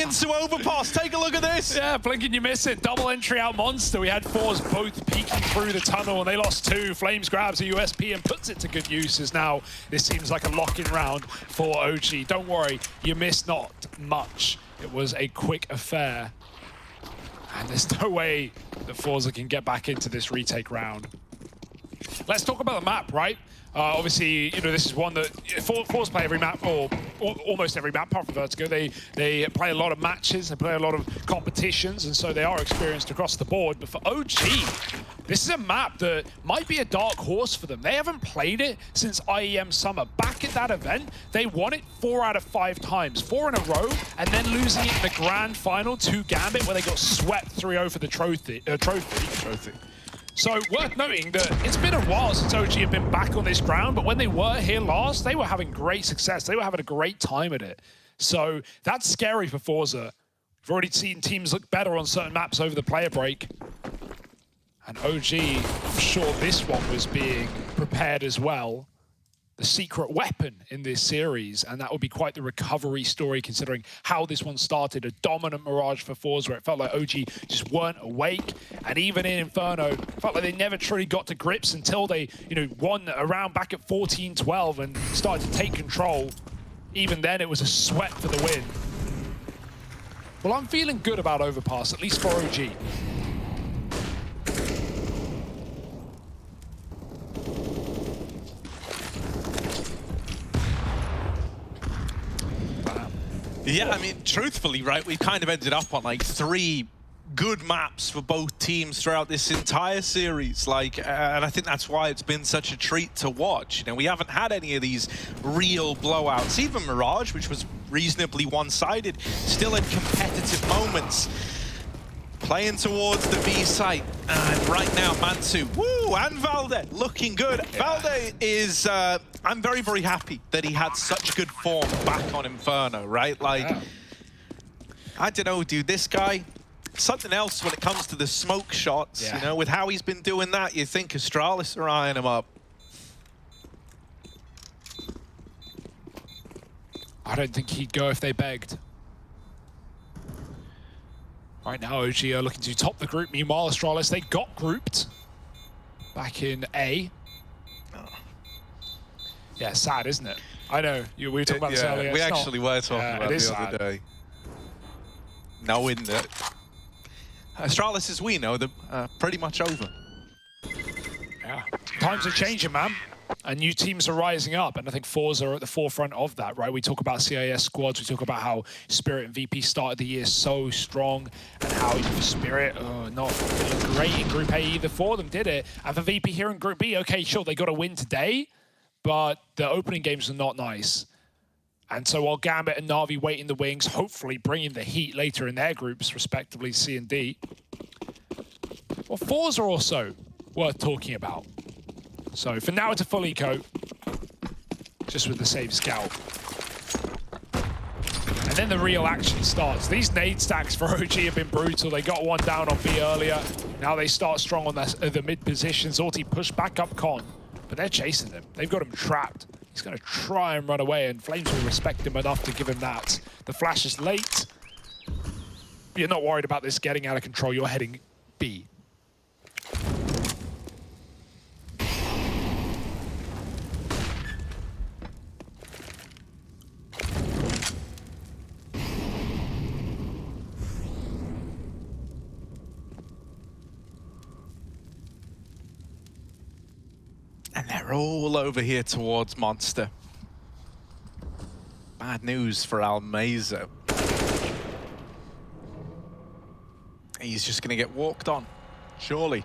into Overpass. Take a look at this. Yeah, blink and you miss it. Double entry out Monster. We had forZe both peeking through the tunnel and they lost 2. Flames grabs a USP and puts it to good use as now this seems like a lock-in round for OG. Don't worry, you missed not much. It was a quick affair. And there's no way that forZe can get back into this retake round. Let's talk about the map, right? Obviously, you know, this is one that forZe play every map, or almost every map, apart from Vertigo. They play a lot of matches, they play a lot of competitions, and so they are experienced across the board. But for OG, this is a map that might be a dark horse for them. They haven't played it since IEM Summer. Back at that event, they won it 4 out of 5 times, 4 in a row, and then losing it in the grand final to Gambit, where they got swept 3-0 for the trophy. So worth noting that it's been a while since OG have been back on this ground, but when they were here last, they were having great success. They were having a great time at it. So that's scary for forZe. We've already seen teams look better on certain maps over the player break. And OG, I'm sure this one was being prepared as well. The secret weapon in this series, and that would be quite the recovery story considering how this one started. A dominant Mirage for forZe where it felt like OG just weren't awake, and even in Inferno, felt like they never truly got to grips until they, you know, won a round back at 14-12 and started to take control. Even then, it was a sweat for the win. Well, I'm feeling good about Overpass, at least for OG. Yeah, I mean, truthfully, right, we've kind of ended up on like 3 good maps for both teams throughout this entire series. Like, and I think that's why it's been such a treat to watch. You know, we haven't had any of these real blowouts. Even Mirage, which was reasonably one-sided, still in competitive moments. Playing towards the B site, and right now Mansu, woo, and Valde looking good. Yeah. Valde is, I'm very, very happy that he had such good form back on Inferno, right? Like, yeah. I don't know, dude, this guy, something else when it comes to the smoke shots, yeah. You know, with how he's been doing that, you think Astralis are eyeing him up. I don't think he'd go if they begged. Right now, OG are looking to top the group. Meanwhile, Astralis, they got grouped back in A. Oh. Yeah, sad, isn't it? I know. We were talking about this earlier. We actually were talking about it the other day. Knowing that Astralis, as we know, they're pretty much over. Yeah. Times are changing, man. And new teams are rising up, and I think forZe are at the forefront of that, right? We talk about CIS squads, we talk about how Spirit and VP started the year so strong, and how for Spirit, not feeling great in Group A either for them, did it? And for VP here in Group B, okay, sure, they got a win today, but the opening games are not nice. And so while Gambit and Na'Vi wait in the wings, hopefully bringing the heat later in their groups, respectively C and D. Well, forZe are also worth talking about. So for now, it's a full eco, just with the save scout. And then the real action starts. These nade stacks for OG have been brutal. They got one down on B earlier. Now they start strong on the mid positions. Orti pushed back up Con, but they're chasing him. They've got him trapped. He's going to try and run away, and Flames will respect him enough to give him that. The flash is late. You're not worried about this getting out of control. You're heading B. And they're all over here towards Monster. Bad news for Almeida. He's just going to get walked on, surely.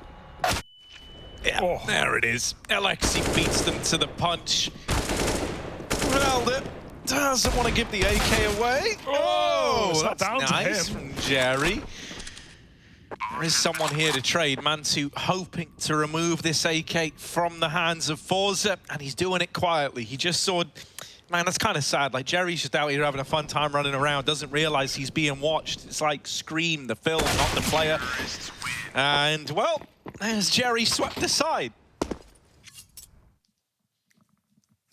Yeah, There it is. Alexi beats them to the punch. Ronaldo doesn't want to give the AK away. Oh, that's down nice from Jerry. There is someone here to trade. Mansu hoping to remove this AK from the hands of forZe, and he's doing it quietly. He just saw, man, that's kind of sad. Like, Jerry's just out here having a fun time running around, doesn't realize he's being watched. It's like Scream, the film, not the player. And, well, there's Jerry swept aside.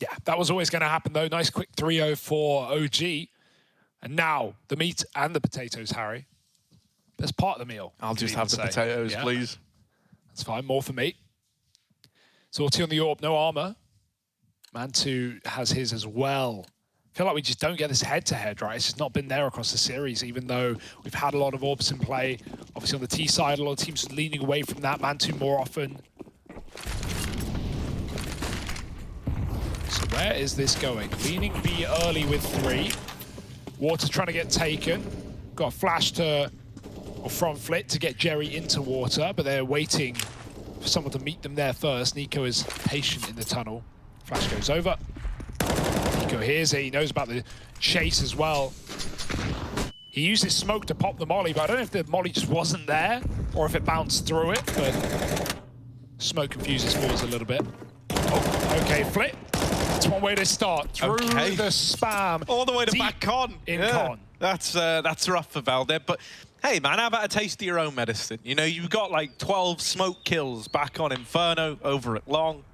Yeah, that was always going to happen, though. Nice quick 3-0 for OG. And now, the meat and the potatoes, Harry. That's part of the meal. I'll just have the potatoes, please. That's fine, more for me. Sortie on the orb, no armor. Man2 has his as well. I feel like we just don't get this head-to-head, right? It's just not been there across the series, even though we've had a lot of orbs in play. Obviously on the T side, a lot of teams leaning away from that. Man2 more often. So where is this going? Leaning B early with 3. Water trying to get taken. Got a flash to, or from Flit to get Jerry into water, but they're waiting for someone to meet them there first. Nico is patient in the tunnel. Flash goes over. Nico hears it. He knows about the chase as well. He used his smoke to pop the molly, but I don't know if the molly just wasn't there or if it bounced through it, but smoke confuses forZe a little bit. Oh, okay, Flit. That's one way to start. Through the spam. All the way to back con. In con. That's rough for Valde, but hey man, how about a taste of your own medicine? You know, you've got like 12 smoke kills back on Inferno over at Long.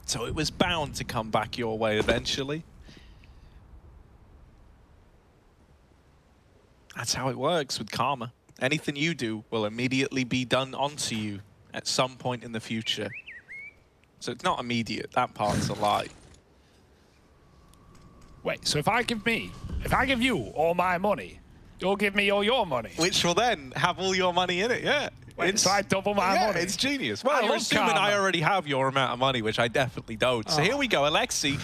So it was bound to come back your way eventually. That's how it works with karma. Anything you do will immediately be done onto you at some point in the future. So it's not immediate, that part's a lie. Wait, so if I give you all my money, you'll give me all your money? Which will then have all your money in it, yeah. Wait, so I double my money? It's genius. Well, you're assuming I already have your amount of money, which I definitely don't. So here we go, Alexi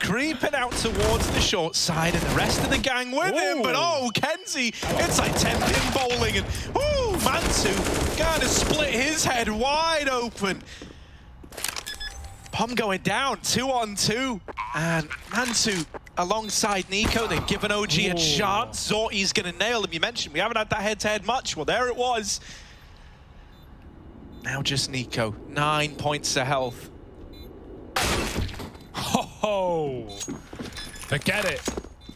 creeping out towards the short side and the rest of the gang with him. But oh, Kenzie, it's like 10-pin bowling and ooh, Man2 gonna split his head wide open. Pom going down, 2-on-2, and Man2 alongside Nico. They've given OG a chance. Zorti's gonna nail him. You mentioned we haven't had that head-to-head much. Well, there it was. Now just Nico, 9 points of health. Ho-ho! Forget it.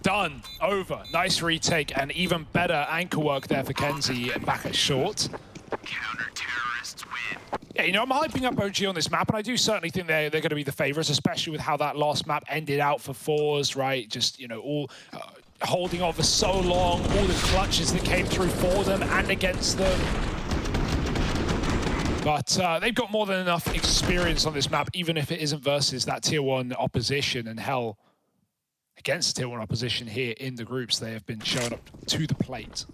Done. Over. Nice retake and even better anchor work there for Kenzie back at short. Counter-terrorists win. Yeah, you know, I'm hyping up OG on this map, and I do certainly think they're going to be the favorites, especially with how that last map ended out for forZe, right? Just, you know, all holding on for so long, all the clutches that came through for them and against them. But they've got more than enough experience on this map, even if it isn't versus that tier 1 opposition. And hell, against tier 1 opposition here in the groups, they have been showing up to the plate.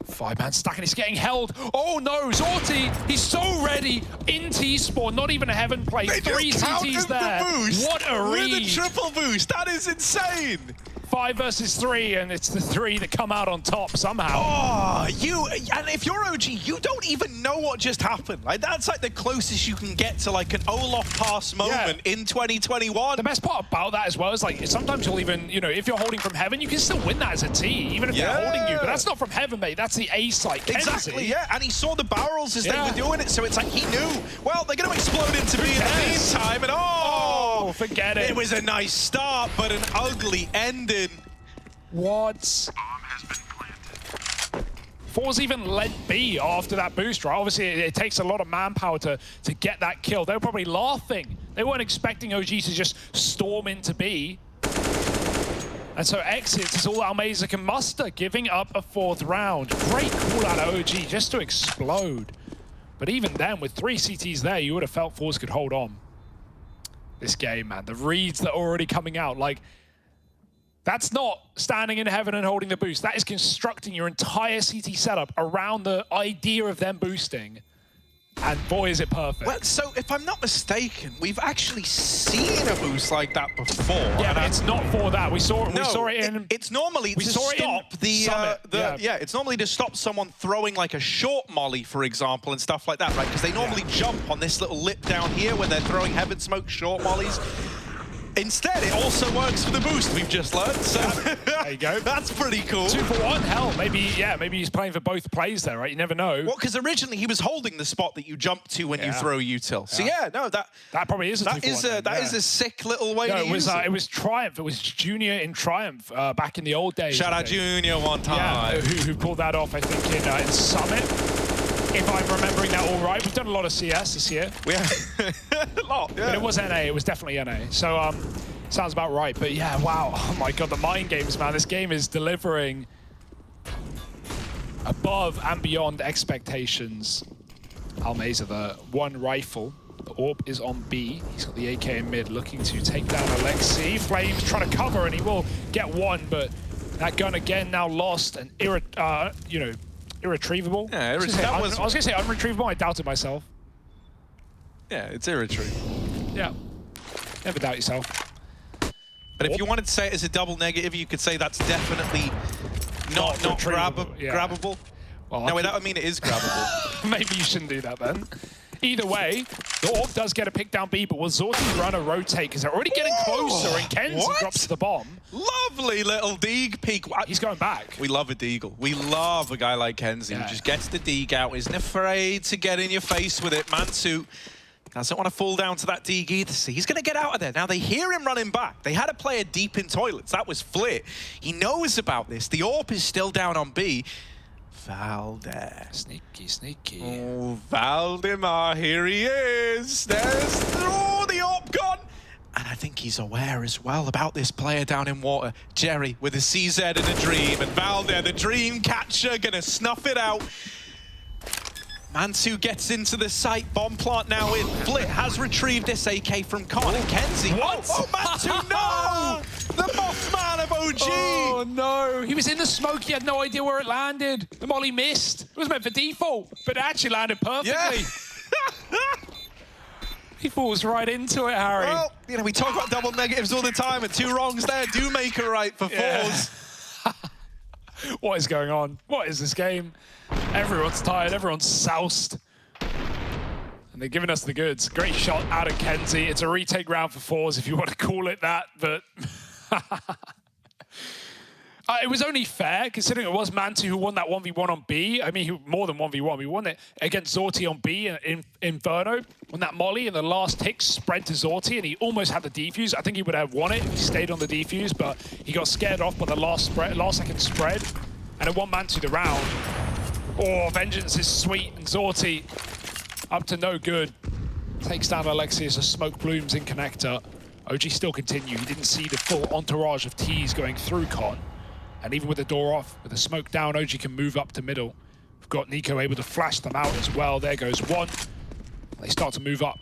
5-man stack and he's getting held. Oh no, Zorti, he's so ready in T-spawn, not even a heaven play. 3 CTs there. What a read. With a triple boost, that is insane. 5 versus 3, and it's the 3 that come out on top somehow. Oh, and if you're OG, you don't even know what just happened. Like, that's like the closest you can get to like an Olaf pass moment in 2021. The best part about that as well is like, sometimes you'll even, you know, if you're holding from heaven, you can still win that as a T, even if they're holding you. But that's not from heaven, mate. That's the A site. Exactly, yeah. And he saw the barrels as they were doing it, so it's like he knew, well, they're going to explode into B in the meantime, and oh, forget it. It was a nice start, but an ugly ending. What? forZe even led B after that boost, right? Obviously, it takes a lot of manpower to get that kill. They were probably laughing. They weren't expecting OG to just storm into B. And so exits is all Almeza can muster, giving up a 4th round. Great call out of OG just to explode. But even then, with 3 CTs there, you would have felt forZe could hold on. This game, man, the reads that are already coming out, like, that's not standing in heaven and holding the boost. That is constructing your entire CT setup around the idea of them boosting. And boy, is it perfect. Well, so if I'm not mistaken, we've actually seen a boost like that before. Yeah, but it's not for that. We saw it in. It's normally to stop it's normally to stop someone throwing like a short molly, for example, and stuff like that, right? Because they normally jump on this little lip down here when they're throwing heaven smoke short mollies. Instead, it also works for the boost, we've just learned. So there you go. That's pretty cool. 2 for 1. Hell, maybe he's playing for both plays there, right? You never know. Well, because originally he was holding the spot that you jump to when you throw util. So that probably is a 2 for 1. That is a sick little way to use it. It was Triumph. It was Junior in Triumph back in the old days. Shout out Junior one time. Yeah, who pulled that off, I think, in Summit. If I'm remembering that all right. We've done a lot of CS this year. We have a lot, yeah. But it was NA. It was definitely NA. So, Sounds about right, but yeah, wow. Oh my god, the mind games, man. This game is delivering above and beyond expectations. Almeza, the one rifle. The AWP is on B. He's got the AK in mid, looking to take down Alexi. Flames trying to cover, and he will get one, but that gun again now lost and irretrievable. Yeah, I was going to say unretrievable. I doubted myself. Yeah, it's irretrievable. Yeah, never doubt yourself. But if you wanted to say it as a double negative, you could say that's definitely not grabbable. Well, no, that would mean it is grabbable. Maybe you shouldn't do that then. Either way, the AWP does get a pick down B, but will ZorTi run a rotate because they're already getting closer, and kenZ drops the bomb. Lovely little Deeg peek. He's going back. We love a Deagle. We love a guy like kenZ who just gets the Deeg out, isn't afraid to get in your face with it. Mansu doesn't want to fall down to that Deeg either. See, he's going to get out of there. Now, they hear him running back. They had a player deep in toilets. That was Flit. He knows about this. The AWP is still down on B. Valde. Sneaky, sneaky. Oh, Valdemar, here he is. There's the AWP gone. And I think he's aware as well about this player down in water. Jerry with a CZ and a dream. And Valde, the dream catcher, going to snuff it out. Mansu gets into the site. Bomb plant now in. Flit has retrieved this AK from Con. And kenZ. What? Oh, Mansu, no! The Mothman of OG! Oh, no. He was in the smoke. He had no idea where it landed. The molly missed. It was meant for default, but it actually landed perfectly. Yeah. He falls right into it, Harry. Well, you know, we talk about double negatives all the time, and two wrongs there do make a right for forZe. What is going on? What is this game? Everyone's tired. Everyone's soused. And they're giving us the goods. Great shot out of kenZ. It's a retake round for forZe, if you want to call it that, but... it was only fair, considering it was Mantu who won that 1v1 on B. I mean, more than 1v1. We won it against ZorTi on B in Inferno. Won that molly, and the last tick spread to ZorTi, and he almost had the defuse. I think he would have won it if he stayed on the defuse, but he got scared off by the last second spread, and it won Mantu the round. Oh, Vengeance is sweet, and ZorTi up to no good. Takes down Alexi as a smoke blooms in connector. OG still continue. He didn't see the full entourage of T's going through Con. And even with the door off, with the smoke down, OG can move up to middle. We've got Nico able to flash them out as well. There goes one. They start to move up.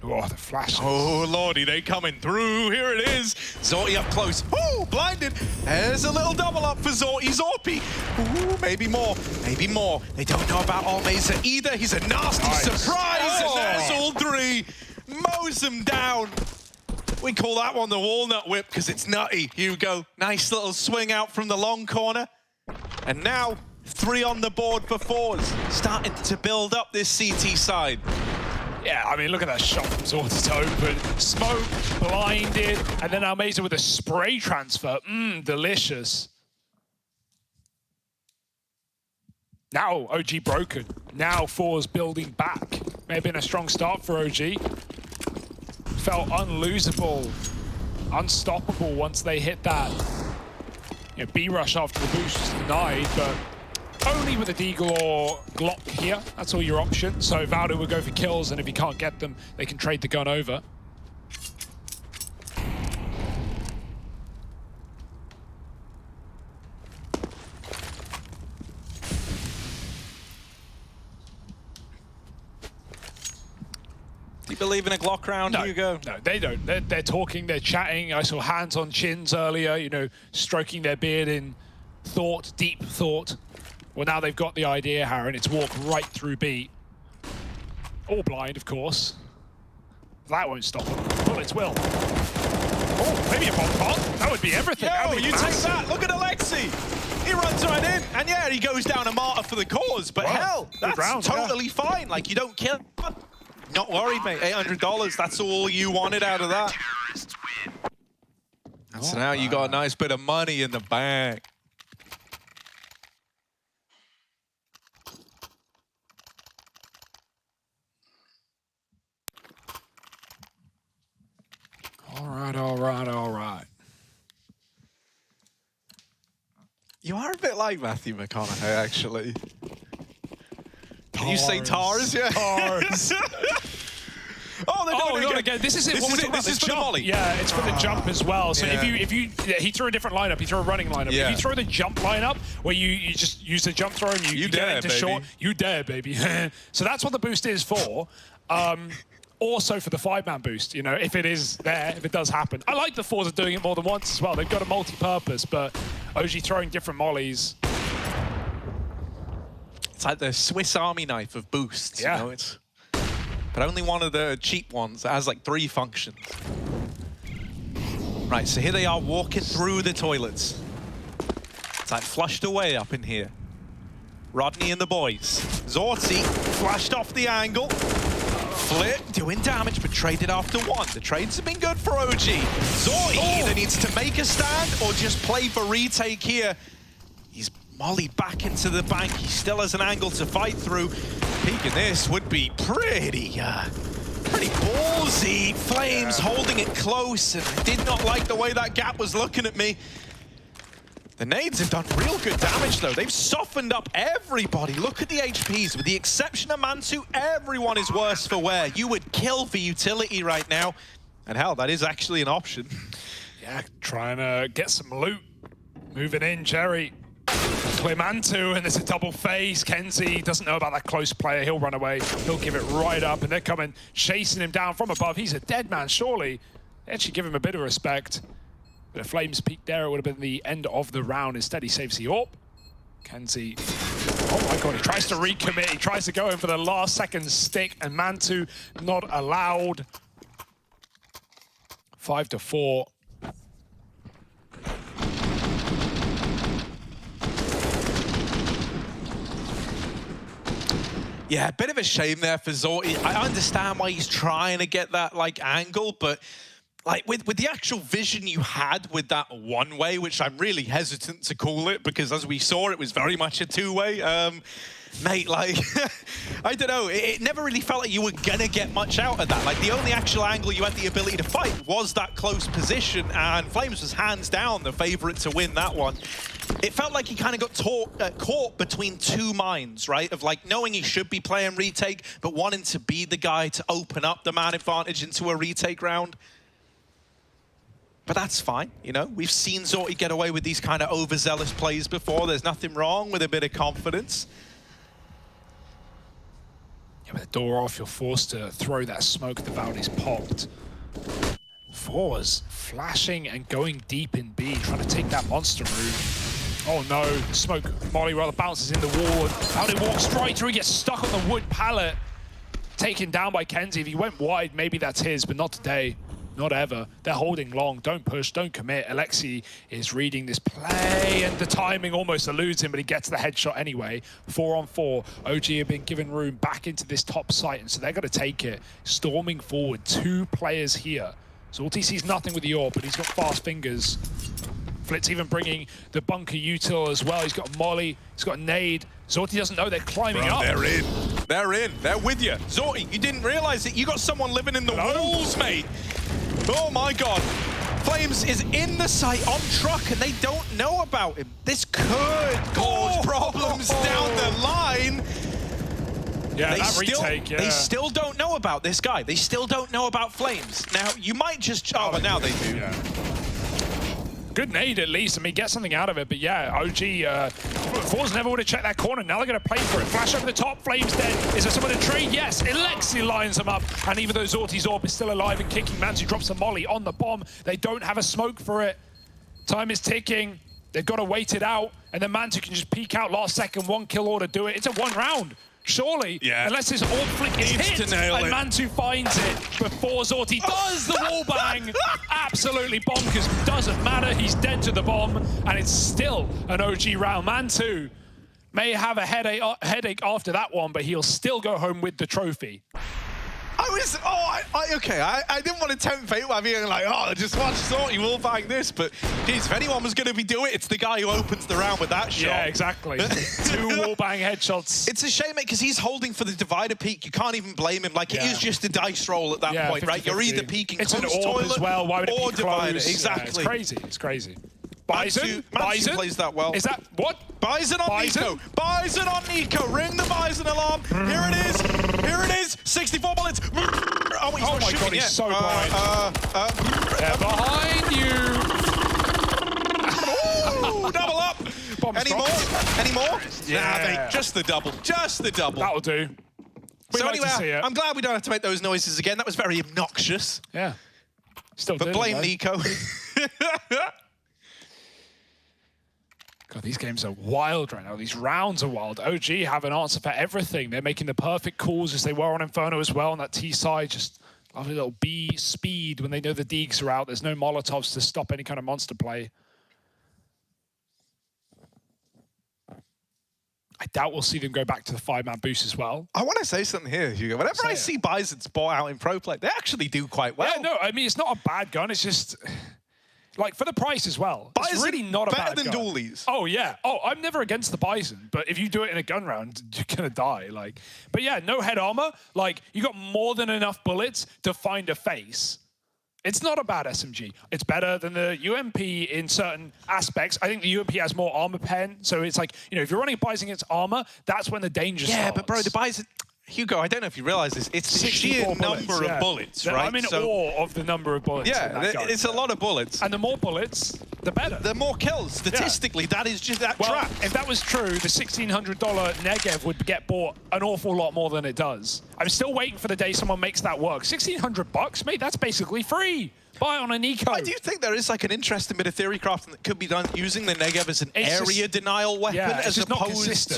Oh, the flash. Oh, lordy, they coming through. Here it is. ZorTi up close. Oh, blinded. There's a little double up for ZorTi. Zorpi. Ooh, maybe more. Maybe more. They don't know about Almeza either. He's a nasty surprise. Oh. And there's all three. Mows them down. We call that one the walnut whip because it's nutty. Hugo, nice little swing out from the long corner. And now, 3 on the board for forZe. Starting to build up this CT side. Yeah, I mean, look at that shot from ZorTi to open. Smoke, blinded, and then Almeza with a spray transfer. Delicious. Now OG broken. Now forZe building back. May have been a strong start for OG. Felt unlosable, unstoppable once they hit that. B rush after the boost was denied, but only with a Deagle or Glock here. That's all your option. So Valde will go for kills, and if he can't get them, they can trade the gun over. Do you believe in a Glock round, No, Hugo? no, they don't. They're talking, they're chatting. I saw hands on chins earlier, stroking their beard in thought, deep thought. Well, now they've got the idea, Harry, and it's walk right through B. All blind, of course. That won't stop them. Bullets will. Oh, maybe a bomb pot. That would be everything. Yo, That'd be you take massive. that. Look at Alexi. He runs right in. And yeah, he goes down a martyr for the cause. But Wow. hell, Good that's round, totally fine. Like, you don't kill him. Not worried, mate. $800. That's all you wanted out of that. Terrorists win. And so now you got a nice bit of money in the bank. All right. You are a bit like Matthew McConaughey, actually. Can you say Tars? Yeah. Tars. Oh, they're doing God, again. again. This is it. This is for the volley. Yeah, it's for the jump as well. So Yeah. he threw a different lineup. He threw a running lineup. Yeah. If you throw the jump lineup where you just use the jump throw and you get dare, into baby. short, you dare, baby. So that's what the boost is for. Also for the 5-man boost, you know, if it is there, if it does happen. I like the forZe doing it more than once as well. They've got a multi-purpose, but OG throwing different mollies. It's like the Swiss Army knife of boosts, Yeah. you know? But only one of the cheap ones that has like 3 functions. Right, so here they are walking through the toilets. It's like flushed away up in here. Rodney and the boys. zorTzi flashed off the angle. Flit doing damage, but traded after 1. The trades have been good for OG. zorTzi either needs to make a stand or just play for retake here. He's mollied back into the bank. He still has an angle to fight through. Peeking this would be pretty ballsy. Flames holding it close, and I did not like the way that gap was looking at me. The nades have done real good damage, though. They've softened up everybody. Look at the HPs. With the exception of Mantu, everyone is worse for wear. You would kill for utility right now. And hell, that is actually an option. Yeah, trying to get some loot. Moving in, Jerry. Play Mantu, and there's a double phase. kenzie doesn't know about that close player. He'll run away. He'll give it right up, and they're coming, chasing him down from above. He's a dead man, surely. They actually give him a bit of respect. But if Flames peaked there, it would have been the end of the round. Instead, he saves the AWP. kenzie, oh my God, he tries to recommit. He tries to go in for the last second stick, and Mantu not allowed. 5-4. Yeah, a bit of a shame there for zorTzi. I understand why he's trying to get that like angle, but like with the actual vision you had with that one-way, which I'm really hesitant to call it because as we saw, it was very much a two-way. Mate, like, I don't know, it never really felt like you were gonna get much out of that. Like, the only actual angle you had the ability to fight was that close position, and Flames was hands down the favorite to win that one. It felt like he kind of got caught between 2 minds, right? Of like knowing he should be playing retake, but wanting to be the guy to open up the man advantage into a retake round. But that's fine, you know? We've seen zorTzi get away with these kind of overzealous plays before. There's nothing wrong with a bit of confidence. Yeah, with the door off, you're forced to throw that smoke. The Valdi's popped. forZe flashing and going deep in B, trying to take that monster room. Oh no, smoke molly rather bounces in the wall. Valdi walks right through, he gets stuck on the wood pallet. Taken down by kenzie. If he went wide, maybe that's his, but not today. Not ever. They're holding long. Don't push, don't commit. Alexi is reading this play, and the timing almost eludes him, but he gets the headshot anyway. 4-on-4. OG have been given room back into this top site, and so they're going to take it. Storming forward. 2 players here. zorTzi sees nothing with the AWP, but he's got fast fingers. Flit's even bringing the bunker util as well. He's got a molly. He's got a nade. zorTzi doesn't know they're climbing up. They're in. They're in. They're with you. zorTzi, you didn't realize that you got someone living in the walls, mate. Oh my God. Flames is in the site on truck and they don't know about him. This could cause problems down the line. Yeah, that retake, yeah. They still don't know about this guy. They still don't know about Flames. Now, you might just... Oh, but now they do. Yeah. Good nade at least. I mean, get something out of it. But yeah, OG, forZe never would have checked that corner. Now they're going to play for it. Flash over the top. Flames dead. Is there someone to trade? Yes. Alexi lines them up. And even though zorTzi's AWP is still alive and kicking, Mantu drops a molly on the bomb. They don't have a smoke for it. Time is ticking. They've got to wait it out. And then Mantu can just peek out last second. 1 kill order, do it. It's a 1 round. Surely, unless his AWP flick is hit, and Mantu finds it before zorTzi does the wall bang. Absolutely bonkers. Doesn't matter. He's dead to the bomb, and it's still an OG round. Mantu may have a headache after that one, but he'll still go home with the trophy. I didn't want to tempt fate by being like, oh, just watch zorTzi wall bang this, but geez, if anyone was going to be doing it, it's the guy who opens the round with that shot. Yeah, exactly. 2 wall bang headshots. It's a shame, mate, because he's holding for the divider peak. You can't even blame him. Like, it is just a dice roll at that point, 50, right? 50. You're either peaking it's close an AWP toilet as well. Why would it or be divider. Close? Exactly. Yeah, it's crazy. It's crazy. Bison plays that well. Is that what? Bison on Nico. Bison on Nico. Ring the Bison alarm. Here it is. Here it is. 64 bullets. Oh, he's Oh not my shooting God, he's yet. so blind. They're behind you. Ooh, double up. Bombs Any dropped. more? Any more? Yeah. Nah, mate, just the double. Just the double. That'll do. We'd So like to see anyway, it. I'm glad we don't have to make those noises again. That was very obnoxious. Yeah. Still But did, blame though. Nico. God, these games are wild right now. These rounds are wild. OG have an answer for everything. They're making the perfect calls as they were on Inferno as well on that T side. Just lovely little B speed when they know the Deegs are out. There's no Molotovs to stop any kind of monster play. I doubt we'll see them go back to the 5-man boost as well. I want to say something here, Hugo. Whenever I see Bisons bought out in pro play, they actually do quite well. Yeah, no, I mean, it's not a bad gun. It's just, like, for the price as well. It's really not a bad gun. Better than dualies. Oh, yeah. Oh, I'm never against the Bison, but if you do it in a gun round, you're going to die. Like, but yeah, no head armor. Like, you got more than enough bullets to find a face. It's not a bad SMG. It's better than the UMP in certain aspects. I think the UMP has more armor pen, so it's like, you know, if you're running Bison against armor, that's when the danger starts. Yeah, but bro, the Bison... Hugo, I don't know if you realize this. It's the sheer number of bullets, right? I'm in awe of the number of bullets. Yeah, it's a lot of bullets. And the more bullets, the better. The more kills. Statistically, that is just that trap. If that was true, the $1,600 Negev would get bought an awful lot more than it does. I'm still waiting for the day someone makes that work. $1,600, mate, that's basically free. Buy on a Nico. I do think there is like an interesting bit of theory crafting that could be done using the Negev as an area denial weapon, as opposed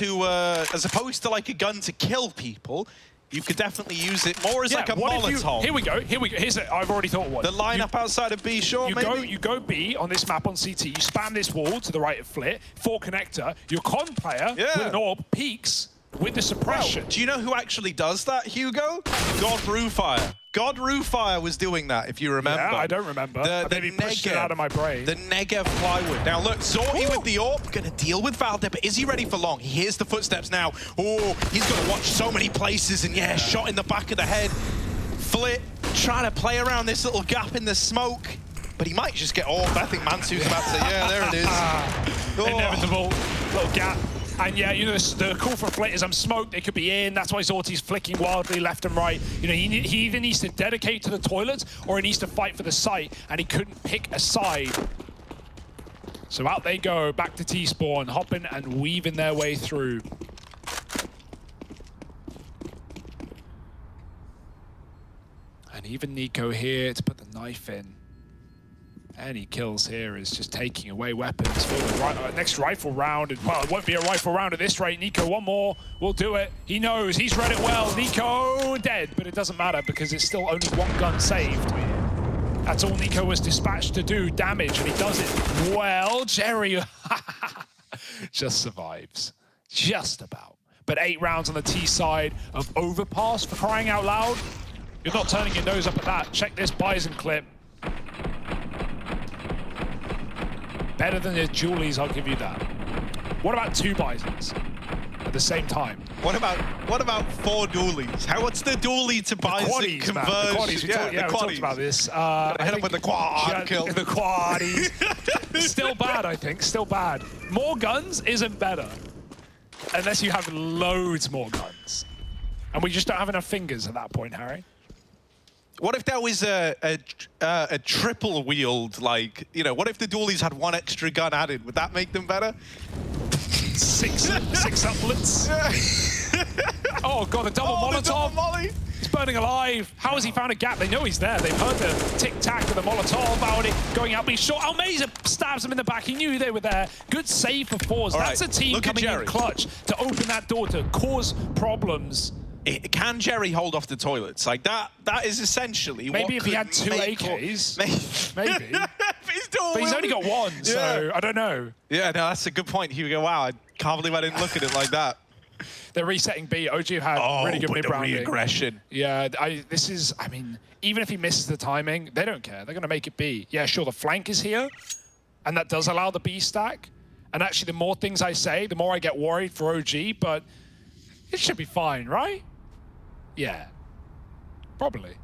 to like a gun to kill people. You could definitely use it more as like a Molotov. Here we go. I've already thought of one. The lineup outside of B short, maybe? You go B on this map on CT. You spam this wall to the right of Flit. 4 connector. Your con player with an orb peeks with the suppression. Well, do you know who actually does that, Hugo? God Rufire. God Rufire was doing that, if you remember. Yeah, I don't remember. Maybe pushed it out of my brain. The Negev plywood. Now look, Zorty with the orb, gonna deal with Valde, but is he ready for long? He hears the footsteps now. Oh, he's gonna watch so many places, and yeah, shot in the back of the head. Flit trying to play around this little gap in the smoke, but he might just get orbed. I think Mansu's about to say, yeah, there it is. Inevitable little gap. And yeah, you know, the call for Flit is I'm smoked, they could be in. That's why Zorty's flicking wildly left and right. You know, he either needs to dedicate to the toilets or he needs to fight for the site, and he couldn't pick a side. So out they go, back to T-spawn, hopping and weaving their way through. And even Nico here to put the knife in. Any kills here is just taking away weapons for the next rifle round. And, well, it won't be a rifle round at this rate. Nico, one more will do it. He knows, he's read it well. Nico dead, but it doesn't matter because it's still only 1 gun saved. That's all Nico was dispatched to do, damage, and he does it well. Jerry just survives, just about. But 8 rounds on the T side of Overpass, for crying out loud. You're not turning your nose up at that. Check this Bison clip. Better than the Julies, I'll give you that. What about 2 Bisons at the same time? What about 4 dualies? What's the dualie to Bison conversion? The quaddies. We talked about this. Hit up with the quad kill. The quaddies. Still bad, I think. Still bad. More guns isn't better. Unless you have loads more guns. And we just don't have enough fingers at that point, Harry. What if there was a triple wield, like, you know, what if the dualies had 1 extra gun added? Would that make them better? 6 uplets. Oh god, the double Molotov. The double molly. He's burning alive. How has he found a gap? They know he's there. They've heard the tic-tac of the Molotov. Already going out, but he's short. Almeza stabs him in the back. He knew they were there. Good save for forZe. That's a team coming in clutch to open that door, to cause problems. Can Jerry hold off the toilets? Like, that is essentially maybe what if he had 2 AKs. Maybe. But he's only got 1, so I don't know. Yeah, no, that's a good point, Hugo. Wow, I can't believe I didn't look at it like that. They're resetting B. OG had really good mid-rounding. Re-aggression. Yeah, I mean, even if he misses the timing, they don't care. They're going to make it B. Yeah, sure, the flank is here, and that does allow the B stack. And actually, the more things I say, the more I get worried for OG, but it should be fine, right? Yeah, probably.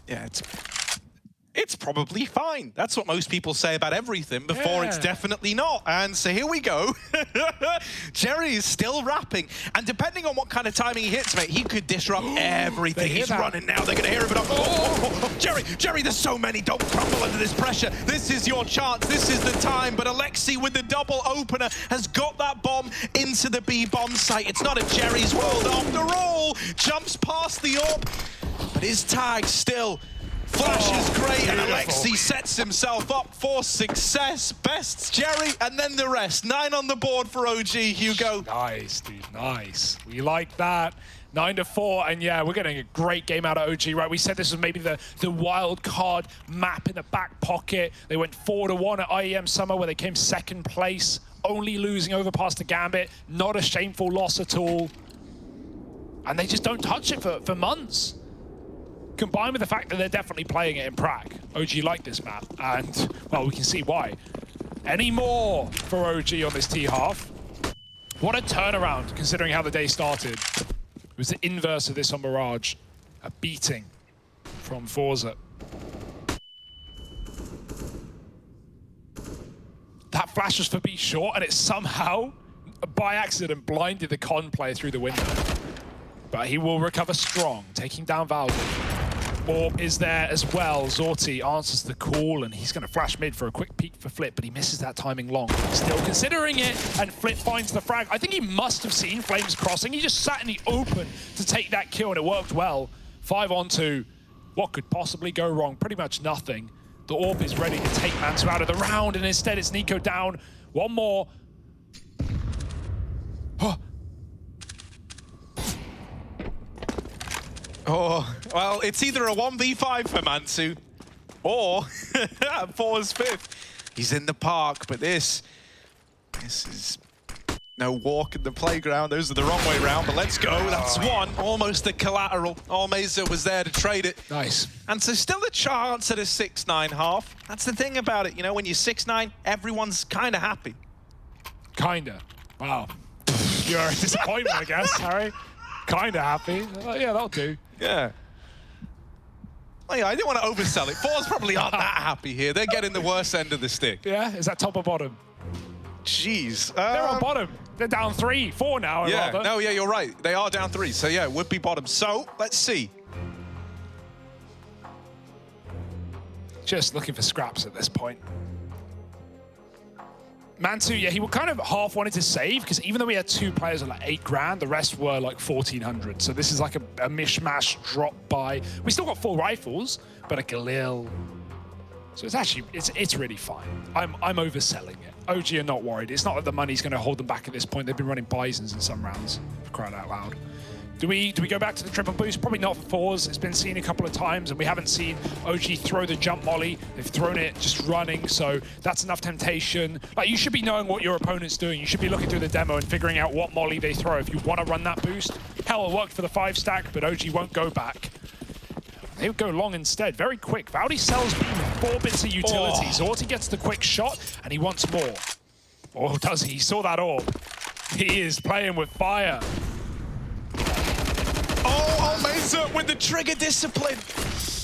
Yeah, it's probably fine. That's what most people say about everything before it's definitely not. And so here we go. Jerry is still rapping. And depending on what kind of timing he hits, mate, he could disrupt everything. He's running now. They're going to hear it up. Jerry, there's so many. Don't crumble under this pressure. This is your chance. This is the time. But Alexi with the double opener has got that bomb into the B bomb site. It's not a Jerry's world after all. Jumps past the AWP, but his tag still flashes great, and Alexi sets himself up for success. Bests Jerry, and then the rest. 9 on the board for OG, Hugo. Nice, dude, nice. We like that. 9-4, and yeah, we're getting a great game out of OG, right? We said this was maybe the wild card map in the back pocket. They went 4-1 at IEM Summer, where they came second place, only losing Overpass to Gambit. Not a shameful loss at all. And they just don't touch it for months. Combined with the fact that they're definitely playing it in Prague. OG like this map, and, well, we can see why. Any more for OG on this T-half? What a turnaround, considering how the day started. It was the inverse of this on Mirage. A beating from forZe. That flash was for B short, and it somehow, by accident, blinded the con player through the window. But he will recover strong, taking down Valve. Orb is there as well. Zorti answers the call, and he's going to flash mid for a quick peek for Flip, but he misses that timing long. Still considering it, and Flip finds the frag. I think he must have seen Flames crossing. He just sat in the open to take that kill, and it worked well. 5-on-2. What could possibly go wrong? Pretty much nothing. The Orb is ready to take Mansu out of the round, and instead it's Nico down. One more. Oh, well, it's either a 1v5 for Mansu, or forZe's fifth. He's in the park, but this is no walk in the playground. Those are the wrong way round, but let's go. That's one, almost a collateral. Meza was there to trade it. Nice. And so still a chance at a 6-9 half. That's the thing about it, you know, when you're 6-9, everyone's kind of happy. Kinda. Wow. You're a disappointment, I guess, Harry. Kinda happy. Yeah, that'll do. Yeah. Oh, yeah, I didn't want to oversell it. forZe probably aren't that happy here. They're getting the worst end of the stick. Yeah? Is that top or bottom? Jeez. They're on bottom. They're down 3-4 now, yeah, rather. no, yeah, you're right. They are down 3, so yeah, it would be bottom. So, let's see. Just looking for scraps at this point. Mansu, yeah, he kind of half wanted to save, because even though we had 2 players at like 8 grand, the rest were like 1,400. So this is like a mishmash drop by. We still got 4 rifles, but a Galil. So it's actually, it's really fine. I'm overselling it. OG are not worried. It's not that the money's going to hold them back at this point. They've been running Bisons in some rounds, for crying out loud. Do we go back to the triple boost? Probably not for forZe. It's been seen a couple of times, and we haven't seen OG throw the jump molly. They've thrown it just running, so that's enough temptation. Like, you should be knowing what your opponent's doing. You should be looking through the demo and figuring out what molly they throw if you want to run that boost. Hell, it worked for the 5 stack, but OG won't go back. They would go long instead. Very quick. Valdi sells B with 4 bits of utility. Zorti gets the quick shot, and he wants more. Or does he? He saw that orb. He is playing with fire. Oh, Meza with the trigger discipline.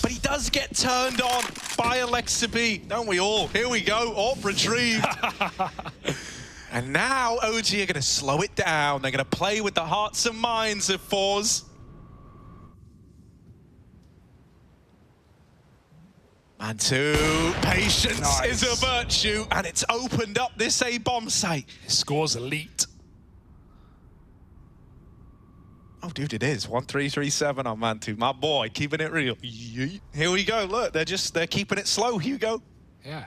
But he does get turned on by Alexa B. Don't we all? Here we go. AWP retrieved. And now OG are going to slow it down. They're going to play with the hearts and minds of forZe. Mansu, patience is a virtue, and it's opened up this A bomb site. His score's elite. Oh, dude, it is 1-3-3-7 on Mantu. My boy, keeping it real. Here we go. Look, they're keeping it slow, Hugo. Yeah.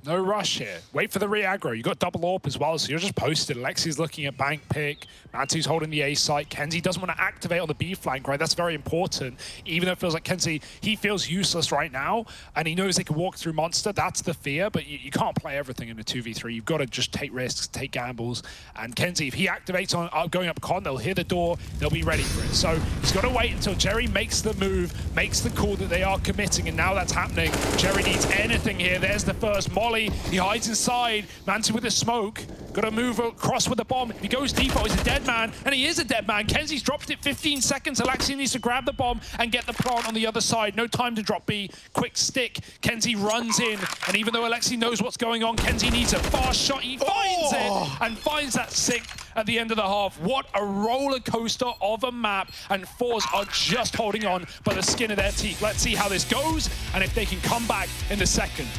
No rush here. Wait for the re-aggro. You got double AWP as well, so you're just posted. Alexi's looking at bank pick. Mantu's holding the A site. Kenzie doesn't want to activate on the B flank, right? That's very important. Even though it feels like Kenzie, he feels useless right now, and he knows they can walk through Monster. That's the fear, but you can't play everything in a 2v3. You've got to just take risks, take gambles. And Kenzie, if he activates on going up con, they'll hear the door, they'll be ready for it. So he's got to wait until Jerry makes the move, makes the call that they are committing, and now that's happening. Jerry needs anything here. There's the first molly. molly. He hides inside. Manti with the smoke. Got to move across with the bomb. If he goes default, he's a dead man. And he is a dead man. Kenzie's dropped it 15 seconds. Alexi needs to grab the bomb and get the plant on the other side. No time to drop B. Quick stick. Kenzie runs in. And even though Alexi knows what's going on, Kenzie needs a fast shot. He finds it and finds that sixth at the end of the half. What a roller coaster of a map. And forZe are just holding on by the skin of their teeth. Let's see how this goes and if they can come back in the second.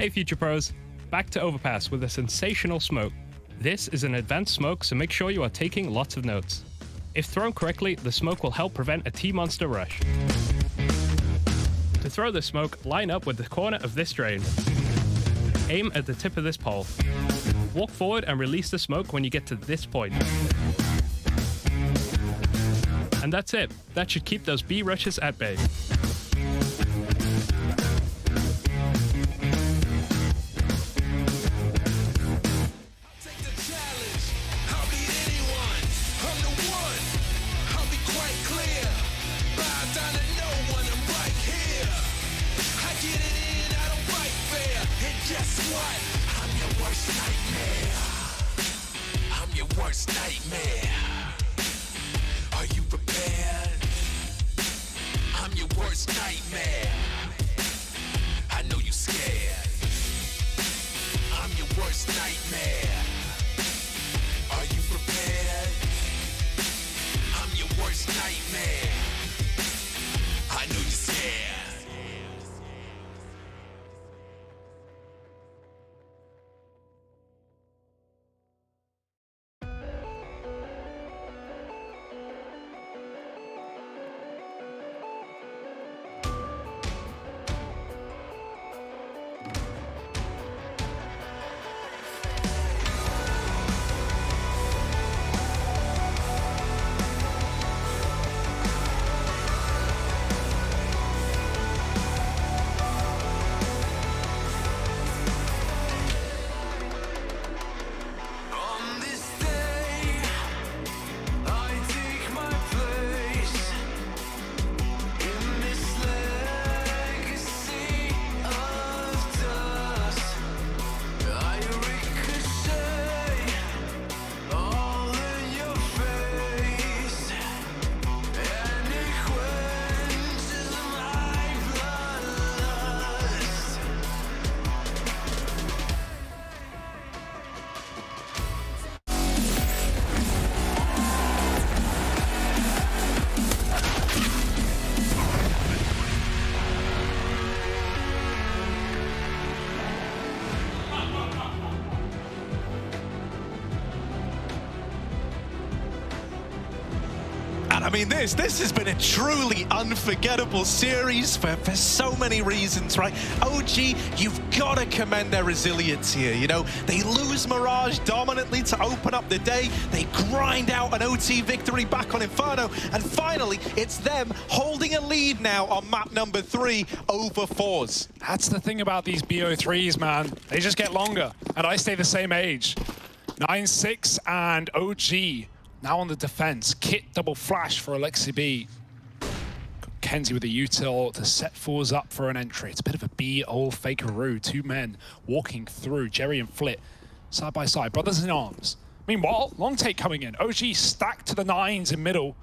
Hey Future Pros, back to Overpass with a sensational smoke. This is an advanced smoke, so make sure you are taking lots of notes. If thrown correctly, the smoke will help prevent a T-monster rush. To throw this smoke, line up with the corner of this drain. Aim at the tip of this pole. Walk forward and release the smoke when you get to this point. And that's it. That should keep those B rushes at bay. Worst nightmare. Are you prepared? I'm your worst nightmare. I know you scared. I'm your worst nightmare. Are you prepared? I'm your worst nightmare. I know you're scared. And I mean, this has been a truly unforgettable series for so many reasons, right? OG, you've got to commend their resilience here. You know, they lose Mirage dominantly to open up the day. They grind out an OT victory back on Inferno. And finally, it's them holding a lead now on map number 3 over forZe. That's the thing about these BO3s, man. They just get longer, and I stay the same age. 9-6 and OG now on the defense. Kit double flash for Alexi B. Kenzie with a util to set forZe up for an entry. It's a bit of a B-old fakeroo. Two men walking through. Jerry and Flit side by side, brothers in arms. Meanwhile, long take coming in. OG stacked to the 9s in middle.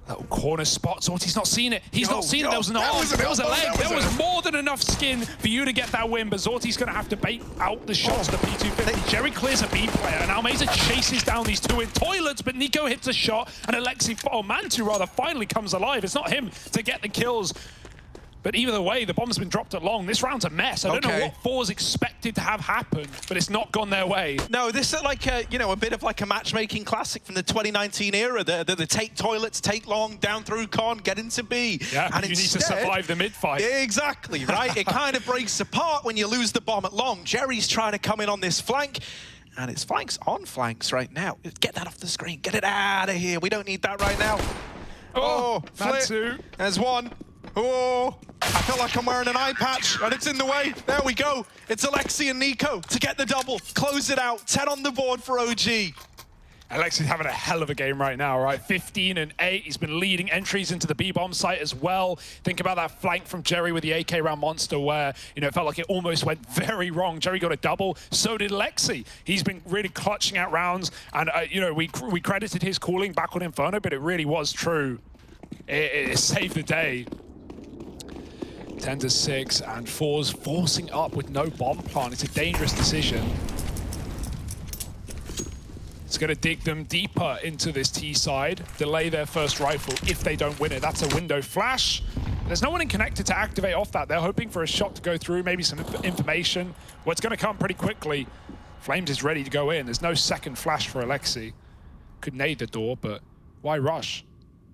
Little corner spot. Zorty's not seen it. He's not seen it. There was an arm. There was a leg. There was more than enough skin for you to get that win, but Zorty's going to have to bait out the shots of the P250. Jerry clears a B player, and Almeza chases down these two in toilets, but Nico hits a shot, and Alexi, or Mantu rather, finally comes alive. It's not him to get the kills. But either way, the bomb's been dropped at long. This round's a mess. I don't know what forZe expected to have happen, but it's not gone their way. No, this is like a, a bit of like a matchmaking classic from the 2019 era. The take toilets, take long, down through con, get into B. Yeah, and you need to survive the mid-fight. Exactly, right? It kind of breaks apart when you lose the bomb at long. Jerry's trying to come in on this flank, and it's flanks on flanks right now. Get that off the screen. Get it out of here. We don't need that right now. Oh, Mansu. There's one. Oh, I feel like I'm wearing an eye patch, and it's in the way. There we go. It's Alexi and Nico to get the double. Close it out. 10 on the board for OG. Alexi's having a hell of a game right now, right? 15 and 8. He's been leading entries into the B-bomb site as well. Think about that flank from Jerry with the AK round Monster where, it felt like it almost went very wrong. Jerry got a double. So did Alexi. He's been really clutching out rounds. And, we credited his calling back on Inferno, but it really was true. It saved the day. 10-6, and forZe forcing up with no bomb plant. It's a dangerous decision. It's going to dig them deeper into this T side, delay their first rifle if they don't win it. That's a window flash. There's no one in connected to activate off that. They're hoping for a shot to go through, maybe some information. Well, it's going to come pretty quickly. Flames is ready to go in. There's no second flash for Alexi. Could nade the door, but why rush?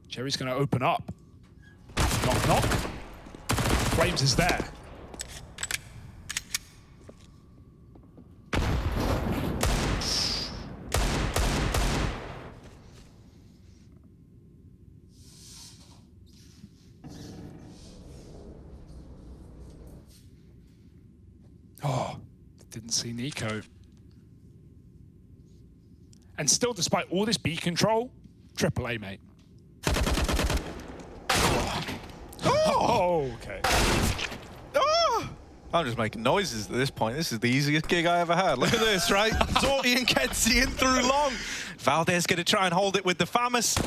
Jerry's going to open up. Knock, knock. Flames is there. Oh, didn't see Nico. And still, despite all this B control, AAA, mate. Oh, okay. Oh! I'm just making noises at this point. This is the easiest gig I ever had. Look at this, right? Zorty and Kenzie in through long. Valdez going to try and hold it with the Famas.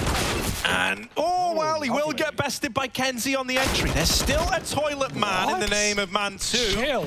And, well, he will get bested by Kenzie on the entry. There's still a toilet man in the name of Man2. Chill.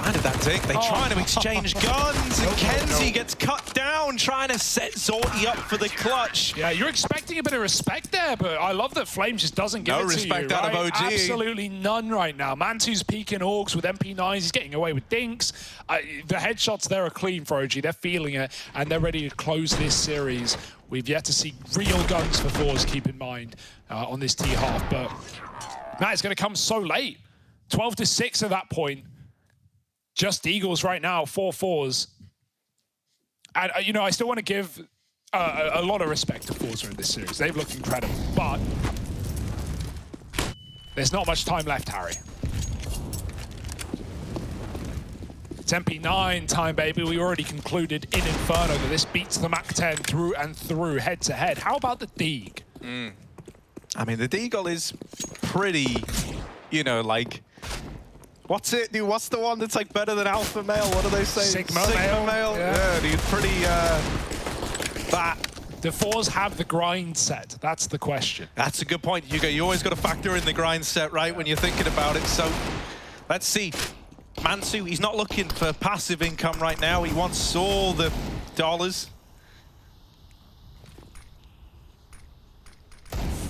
Landed that tick. They try to exchange guns, and Kenzie gets cut down, trying to set Zorty up for the clutch. Yeah, you're expecting a bit of respect there, but I love that Flames just doesn't give it to you. No respect out of OG. Absolutely none right now. Mantu's peeking Orgs with MP9s. He's getting away with dinks. The headshots there are clean for OG. They're feeling it, and they're ready to close this series. We've yet to see real guns for forZe, keep in mind, on this T half, but Matt, it's going to come so late. 12-6 at that point. Just Eagles right now, 4 forZe. And, I still want to give a lot of respect to forZe in this series. They've looked incredible, but there's not much time left, Harry. It's MP9 time, baby. We already concluded in Inferno that this beats the MAC-10 through and through, head-to-head. How about the Deagle? I mean, the Deagle is pretty, like... What's it, dude? What's the one that's like better than Alpha Male? What do they say? Sigma Male. Yeah, dude, pretty, that. Do forZe have the grind set? That's the question. That's a good point, Hugo. You always got to factor in the grind set, right, when you're thinking about it. So, let's see. Mansu, he's not looking for passive income right now. He wants all the dollars.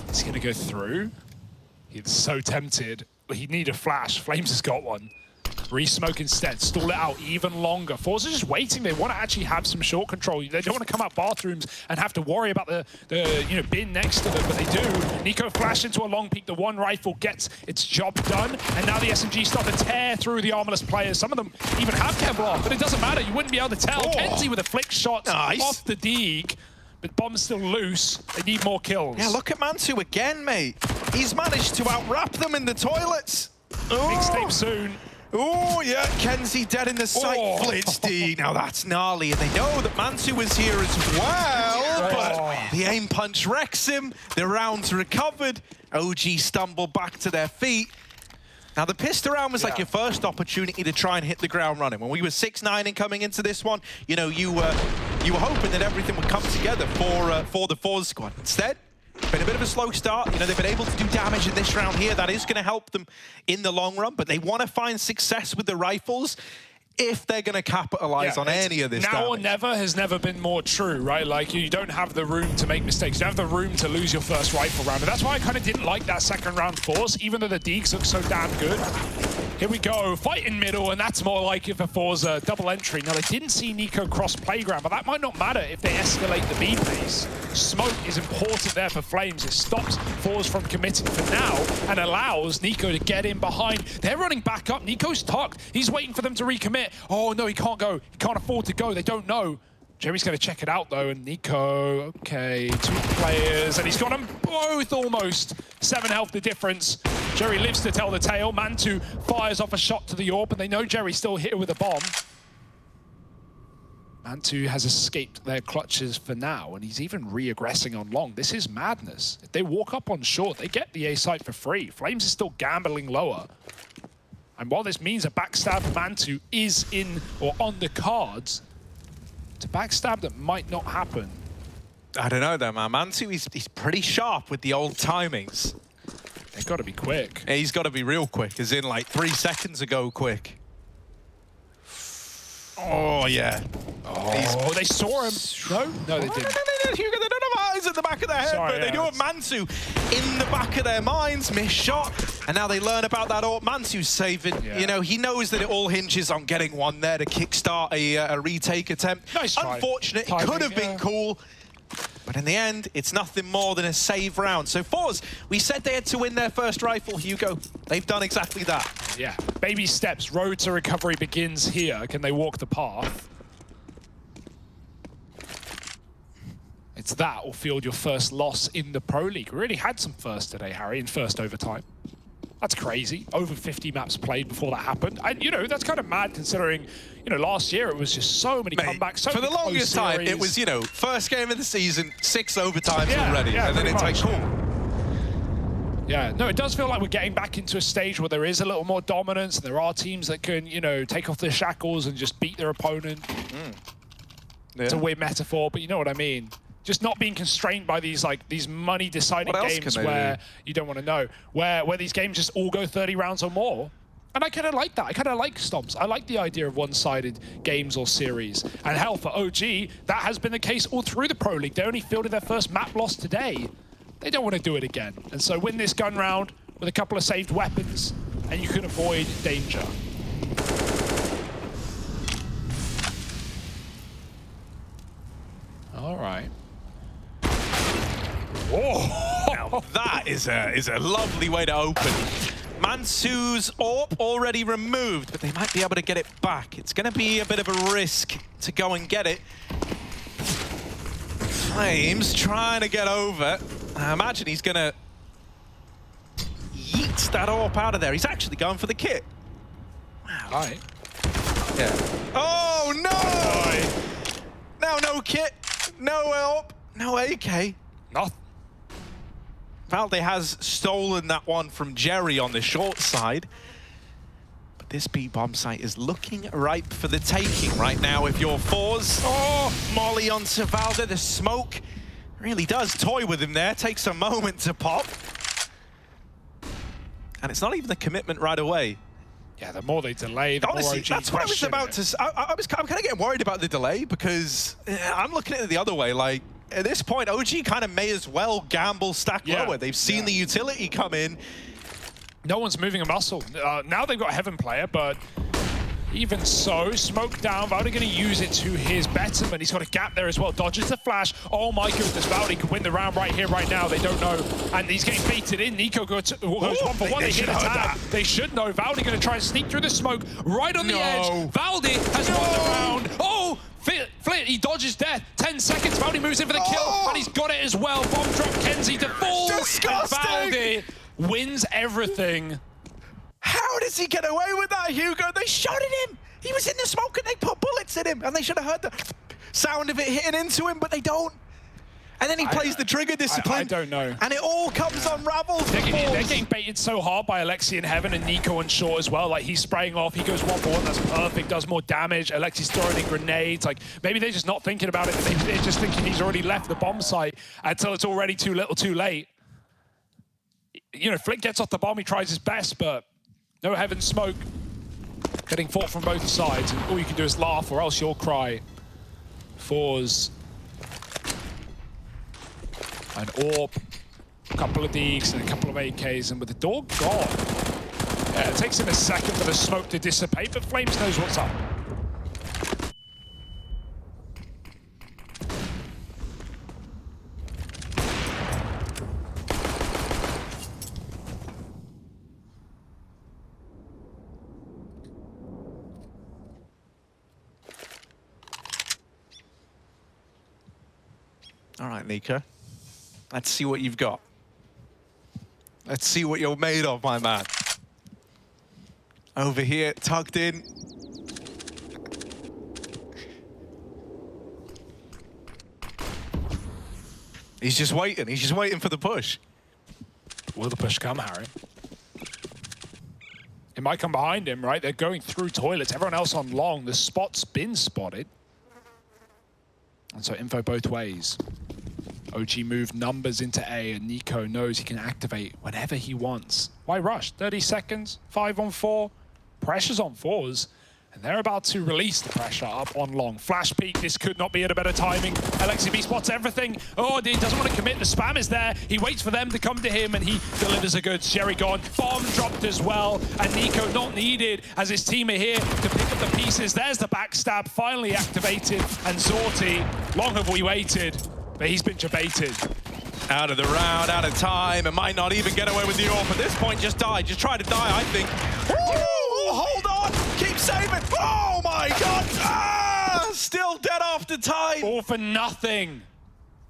Is he going to go through? He's so tempted. He'd need a flash. Flames has got one. Re-smoke instead. Stall it out even longer. forZe are just waiting. They want to actually have some short control. They don't want to come out bathrooms and have to worry about the bin next to them, but they do. Nico flashed into a long peek. The one rifle gets its job done, and now the SMG start to tear through the armorless players. Some of them even have Kevlar, but it doesn't matter. You wouldn't be able to tell. Kenzie with a flick shot off the Deagle. But bomb's still loose. They need more kills. Yeah, look at Mansu again, mate. He's managed to out-wrap them in the toilets. Mixtape soon. Oh, yeah, Kenzie dead in the sight. Flitz D. Now that's gnarly, and they know that Mansu is here as well, but the aim punch wrecks him. The round's recovered. OG stumble back to their feet. Now, the pistol round was like your first opportunity to try and hit the ground running. When we were 6-9 and coming into this one, you were hoping that everything would come together for the forZe squad. Instead, been a bit of a slow start. They've been able to do damage in this round here. That is going to help them in the long run, but they want to find success with the rifles. if they're going to capitalize on any of this now damage. or never has never been more true, right? Like, you don't have the room to make mistakes. You don't have the room to lose your first rifle round. And that's why I kind of didn't like that second round force, even though the Deeks look so damn good. Here we go, fight in middle, and that's more like if forZe double entry. Now, they didn't see Nico cross playground, but that might not matter if they escalate the B pace. Smoke is important there for Flames. It stops forZe from committing for now and allows Nico to get in behind. They're running back up. Nico's tucked. He's waiting for them to recommit. Oh, no, he can't go. He can't afford to go. They don't know. Jerry's going to check it out, though, and Nico, okay, 2 players, and he's got them both almost. 7 health the difference. Jerry lives to tell the tale. Mantu fires off a shot to the AWP, and they know Jerry's still here with a bomb. Mantu has escaped their clutches for now, and he's even re-aggressing on long. This is madness. If they walk up on short, they get the A site for free. Flames is still gambling lower. And while this means a backstab Mantu is in or on the cards, it's a backstab that might not happen. I don't know though, man. Mantu, he's pretty sharp with the old timings. They've got to be quick. Yeah, he's got to be real quick, as in like 3 seconds ago quick. Oh, yeah. Oh, they saw him. No, they didn't. Hugo, they don't have eyes at the back of their head, Sorry, but they do have Mantu in the back of their minds. Missed shot. And now they learn about that AWP. Mantu's saving. Yeah. You know, he knows that it all hinges on getting one there to kickstart a retake attempt. Nice try. Unfortunate. Timing, it could have been cool. But in the end, it's nothing more than a save round. So forZe, we said they had to win their first rifle, Hugo. They've done exactly that. Yeah, baby steps. Road to recovery begins here. Can they walk the path? It's that or field your first loss in the Pro League. We really had some first today, Harry, in first overtime. That's crazy. Over 50 maps played before that happened. And, you know, that's kind of mad considering, you know, last year it was just so many comebacks, so for many the longest close time, series. it was, you know, first game of the season, 6 overtimes Yeah, already. yeah, And then it's pretty like, much. cool. Yeah, no, it does feel like we're getting back into a stage where there is a little more dominance. There are teams that can, you know, take off their shackles and just beat their opponent. Yeah. It's a weird metaphor, but you know what I mean. Just not being constrained by these money deciding games where you don't want to know, where these games just all go 30 rounds or more. And I kind of like that. I kind of like stomps. I like the idea of one-sided games or series. And hell, for OG, that has been the case all through the Pro League. They only fielded their first map loss today. They don't want to do it again. And so win this gun round with a couple of saved weapons, and you can avoid danger. All right. Oh, now that is a lovely way to open. Mantu's AWP already removed, but they might be able to get it back. It's going to be a bit of a risk to go and get it. Flames trying to get over. I imagine he's going to yeet that AWP out of there. He's actually going for the kit. Wow. All right. Yeah. Oh, no! Now no kit, no AWP, no AK. Nothing. valde has stolen that one from Jerry on the short side. But this B-bomb site is looking ripe for the taking right now if you're forZe. Oh, Molly onto valde. The smoke really does toy with him there. Takes a moment to pop. And it's not even the commitment right away. Yeah, the more they delay, the Honestly, more OG that's what I was about to say. I'm kind of getting worried about the delay because I'm looking at it the other way. Like, at this point, OG kind of may as well gamble stack lower. They've seen the utility come in. No one's moving a muscle. Now they've got a Heaven player, but even so, smoke down. valde going to use it to his betterment. He's got a gap there as well. Dodges the flash. Oh my goodness, valde could win the round right here, right now. They don't know. And he's getting baited in. Nico goes 1 for 1. They hit a tag. They should know. valde going to try and sneak through the smoke right on the edge. valde has won the round. Oh! Flit, he dodges death. 10 seconds, valde moves in for the kill, and he's got it as well. Bomb drop Kenzie to fall. valde wins everything. How does he get away with that, Hugo? They shot at him. He was in the smoke and they put bullets in him, and they should have heard the sound of it hitting into him, but they don't. And then he plays the trigger discipline. I don't know. And it all comes unraveled. They're getting baited so hard by Alexi in Heaven and Nico on short as well. Like, he's spraying off. He goes 1 for 1. That's perfect. Does more damage. Alexi's throwing in grenades. Like, maybe they're just not thinking about it. They're just thinking he's already left the bomb site until it's already too little, too late. You know, Flick gets off the bomb. He tries his best, but no Heaven smoke. Getting fought from both sides, and all you can do is laugh or else you'll cry. forZe. An AWP, a couple of Deegs, and a couple of AKs, and with the door gone. Yeah, it takes him a second for the smoke to dissipate, but Flames knows what's up. All right, Nico. Let's see what you've got. Let's see what you're made of, my man. Over here, tugged in. He's just waiting. He's just waiting for the push. Will the push come, Harry? It might come behind him, right? They're going through toilets. Everyone else on long. The spot's been spotted. And so info both ways. OG moved numbers into A, and Nico knows he can activate whenever he wants. Why rush? 30 seconds, 5 on 4. Pressure's on forZe, and they're about to release the pressure up on long. Flash peek, this could not be at a better timing. LXCB spots everything. Oh, he doesn't want to commit. The spam is there. He waits for them to come to him, and he delivers a good Sherry gone. Bomb dropped as well, and Nico not needed as his team are here to pick up the pieces. There's the backstab finally activated, and Zorti, long have we waited, but he's been debated. Out of the round, out of time, and might not even get away with the AWP. At this point, just die. Just try to die, I think. Ooh, hold on! Keep saving! Oh my god! Ah! Still dead after time! All for nothing.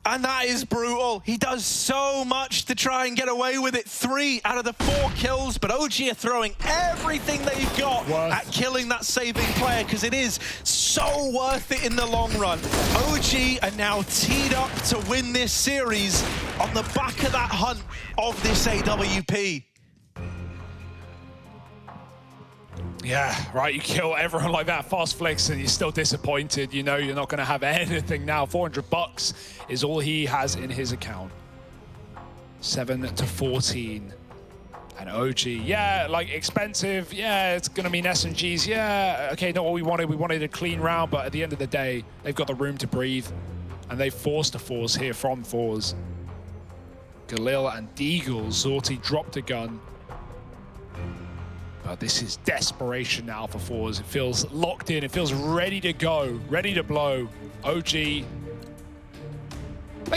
And that is brutal. He does so much to try and get away with it. 3 out of the 4 kills, but OG are throwing everything they've got at killing that saving player, because it is so worth it in the long run. OG are now teed up to win this series on the back of that hunt of this AWP. Yeah, right, you kill everyone like that, fast flicks, and you're still disappointed. You know you're not going to have anything now. $400 is all he has in his account. 7-14. And OG, yeah, like expensive. Yeah, it's going to mean SMGs. Yeah, okay, not what we wanted. We wanted a clean round, but at the end of the day, they've got the room to breathe. And they forced a force here from forZe. Galil and Deagle. Zorti dropped a gun. But this is desperation now for forZe. It feels locked in. It feels ready to go, ready to blow. OG, they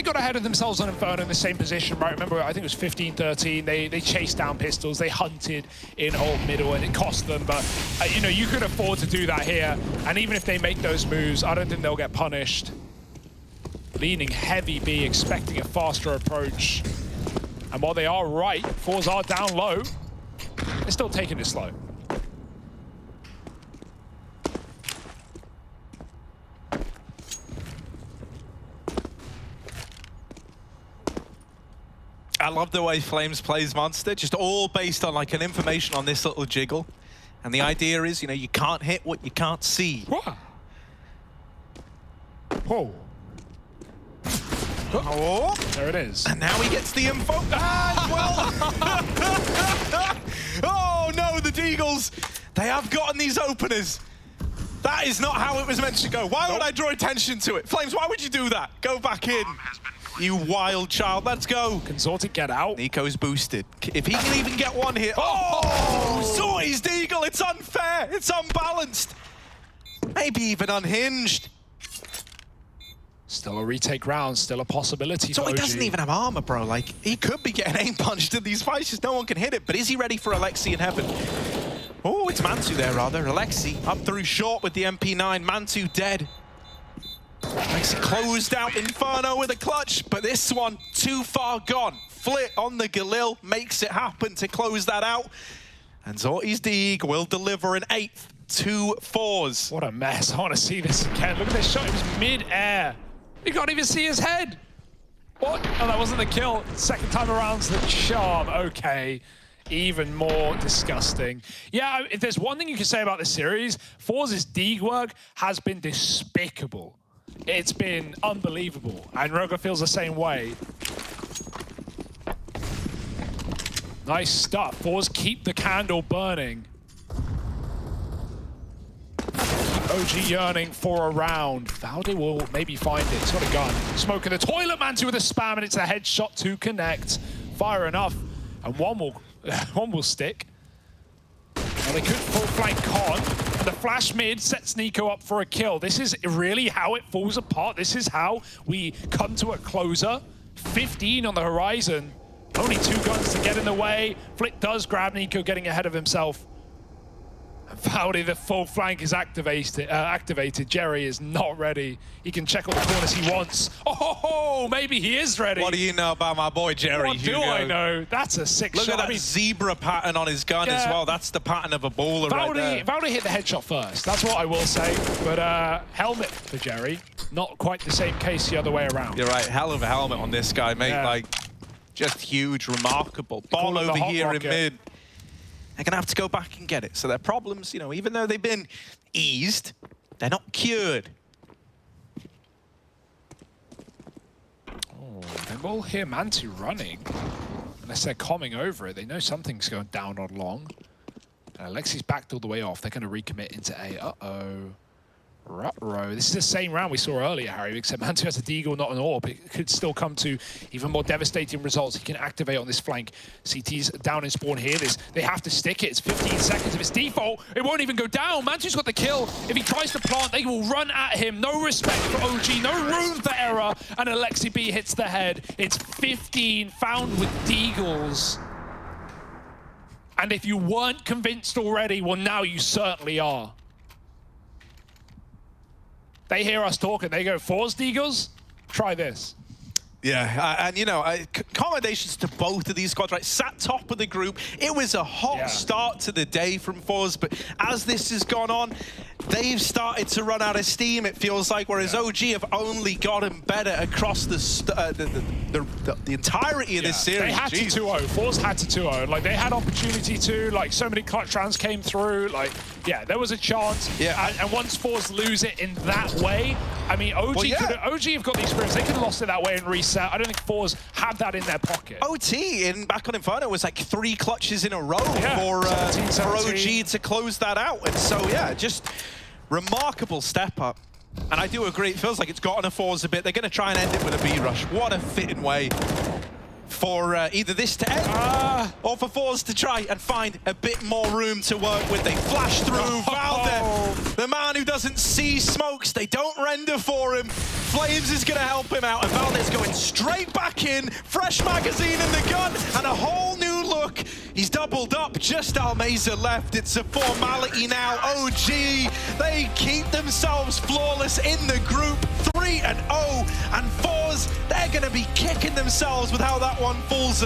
got ahead of themselves on Inferno in the same position, right? Remember, I think it was 15-13. They chased down pistols. They hunted in old middle, and it cost them. But, you know, you could afford to do that here. And even if they make those moves, I don't think they'll get punished. Leaning heavy B, expecting a faster approach. And while they are right, forZe are down low. They're still taking it slow. I love the way Flames plays Monster, just all based on like an information on this little jiggle. And the idea is, you know, you can't hit what you can't see. What? Whoa. Oh, there it is. And now he gets the info. And well, oh no, the Deagles. They have gotten these openers. That is not how it was meant to go. Why would I draw attention to it? Flames, why would you do that? Go back in, you wild child. Let's go. Can Zorti get out? Nico's boosted. If he can even get one here. Oh, Zorti's Deagle. It's unfair. It's unbalanced. Maybe even unhinged. Still a retake round, still a possibility So for he OG. doesn't even have armor, bro. Like, he could be getting aim punched in these fights, just no one can hit it. But is he ready for Alexi in heaven? Oh, it's Mantu there, rather. Alexi up through short with the MP9. Mantu dead. Alexi closed out Inferno with a clutch, but this one too far gone. Flit on the Galil makes it happen to close that out. And Zorti's Deeg will deliver an 8th to forZe. What a mess. I want to see this again. Look at this shot. It was mid-air. You can't even see his head. What? Oh, that wasn't the kill. Second time around's the charm. Okay. Even more disgusting. Yeah, if there's one thing you can say about this series, forZe's Deeg work has been despicable. It's been unbelievable. And Roga feels the same way. Nice stuff. forZe keep the candle burning. OG yearning for a round. forZe will maybe find it. He's got a gun. Smoke in the toilet, Mantu with a spam, and it's a headshot to connect. Fire enough, and one will stick. Well, they could full flank Con, and the flash mid sets Nico up for a kill. This is really how it falls apart. This is how we come to a closer. 15 on the horizon. Only 2 guns to get in the way. Flick does grab Nico, getting ahead of himself. And forZe, the full flank is activated. Jerry is not ready. He can check all the corners he wants. Oh, maybe he is ready. What do you know about my boy Jerry? What do I know? That's a sick Look shot. at that zebra pattern on his gun as well. That's the pattern of a baller right there. forZe hit the headshot first. That's what I will say. But helmet for Jerry. Not quite the same case the other way around. You're right. Hell of a helmet on this guy, mate. Yeah. Like, just huge, remarkable. Ball over here in mid. They're going to have to go back and get it. So their problems, you know, even though they've been eased, they're not cured. Oh, they will hear Mantu running. Unless they're combing over it. They know something's going down on long. And Alexi's backed all the way off. They're going to recommit into A. Uh-oh. Ruh-roh. This is the same round we saw earlier, Harry, except Mantu has a deagle, not an AWP. It could still come to even more devastating results. He can activate on this flank. CT's down in spawn here. They have to stick it. It's 15 seconds. If it's default, it won't even go down. Mantu's got the kill. If he tries to plant, they will run at him. No respect for OG. No room for error. And Alexi B hits the head. It's 15 found with deagles. And if you weren't convinced already, well, now you certainly are. They hear us talking, they go, forZe deagles? Try this. Yeah, and you know, accommodations to both of these squads, right? Sat top of the group. It was a hot start to the day from forZe, but as this has gone on, they've started to run out of steam, it feels like, whereas OG have only gotten better across the entirety of this series. They had to 2-0. forZe had to 2-0. Like, they had opportunity to, like, so many clutch rounds came through. Like, yeah, there was a chance. Yeah. And once forZe lose it in that way, I mean, OG have got the experience. They could have lost it that way and reset. I don't think forZe had that in their pocket. OT back on Inferno was like 3 clutches in a row for OG to close that out. And so, yeah, just remarkable step up. And I do agree, it feels like it's gotten a forZe a bit. They're going to try and end it with a B rush. What a fitting way for either this to end or for forZe to try and find a bit more room to work with. They flash through forZe, the man who doesn't see smokes. They don't render for him. Flames is going to help him out, and forZe's going straight back in. Fresh magazine in the gun, and a whole new look. He's doubled up, just Almeza left. It's a formality now. OG, they keep themselves flawless in the group, 3-0, and forZe, they're going to be kicking themselves with how that one falls.